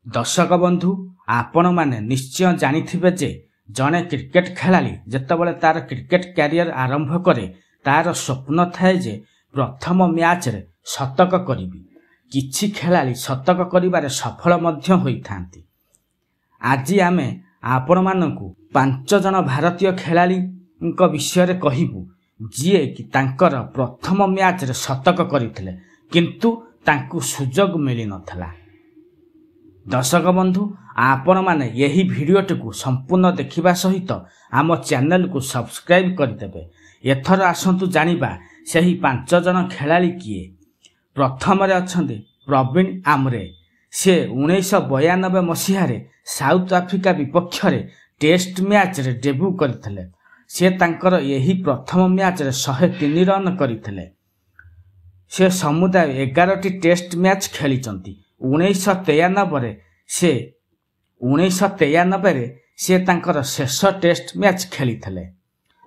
दर्शक बंधु आपण माने निश्चय जानिथिबे जे जने क्रिकेट खेलाली जेतेबेले तार क्रिकेट कैरियर आरंभ करे तार स्वप्न थाए जे प्रथम मैच रे शतक करिबी। किछि खेलाली शतक करिबारे सफल मध्य होइथांती। आज आमे आपण मानकु 5 जन भारतीय खेलाली विषय रे कहिबु जिए कि तांकर प्रथम मैच रे शतक करिथिले किंतु तांकु सुजोग मिली नथला। दर्शक बंधु आपण माने यही भिडियोटी को संपूर्ण देखिबा सहित आम चैनल को सब्सक्राइब करदेबे। एथर आसंतु जानिबा सही 5 जन खेलाली किए। प्रथम रे अछंती प्रवीण आमरे। से 1992 मसीह रे साउथ अफ्रीका विपक्ष रे टेस्ट मैच रे डेब्यू करथिले। से तांकर यही प्रथम मैच रे 103 रन करथिले। से समुदाय 11टी टेस्ट मैच खेलिचंती। 1993 रे से तांकर शेष टेस्ट मैच खेलिथिले।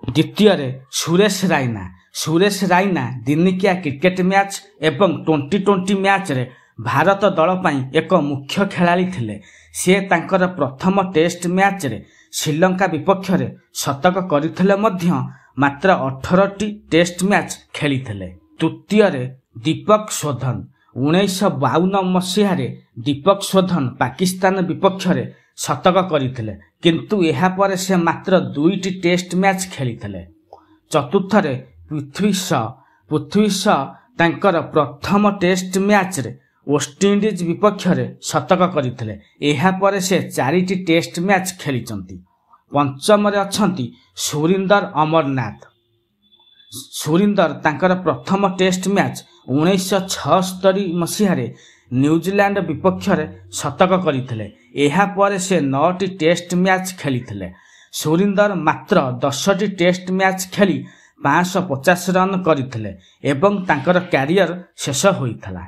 द्वितीय रे सुरेश रायना दिनिकिया क्रिकेट मैच एवं 2020 मैच रे भारत दल पई एक मुख्य खेलाड़ी थिले। से तांकर प्रथम टेस्ट मैच रे श्रीलंका विपक्ष रे शतक करथिले मध्य मात्र 18टी टेस्ट मैच खेलिथिले। तृतीय रे दीपक शोधन। 1952 मसीह रे दीपक शोधन पाकिस्तान विपक्ष रे शतक करथिले किंतु एहा पर से मात्र 2टी टेस्ट मैच खेलिथिले। चतुर्थ रे पृथ्वी शॉ तांकर प्रथम टेस्ट मैच रे वेस्टइंडीज विपक्ष रे शतक करथिले। एहा पर से 4टी टेस्ट मैच खेलिचंती। पंचम रे अछंती सुरिंदर अमरनाथ। सुरिंदर तांकर प्रथम टेस्ट मैच 1976 मसीह रे न्यूजीलैंड विपक्ष रे शतक करथिले। एहा पर से 9टी टेस्ट मैच खेलिथिले। सुरिंदर मात्र 10टी टेस्ट मैच खेली 550 रन करथिले एवं तांकर कैरियर शेष होइथला।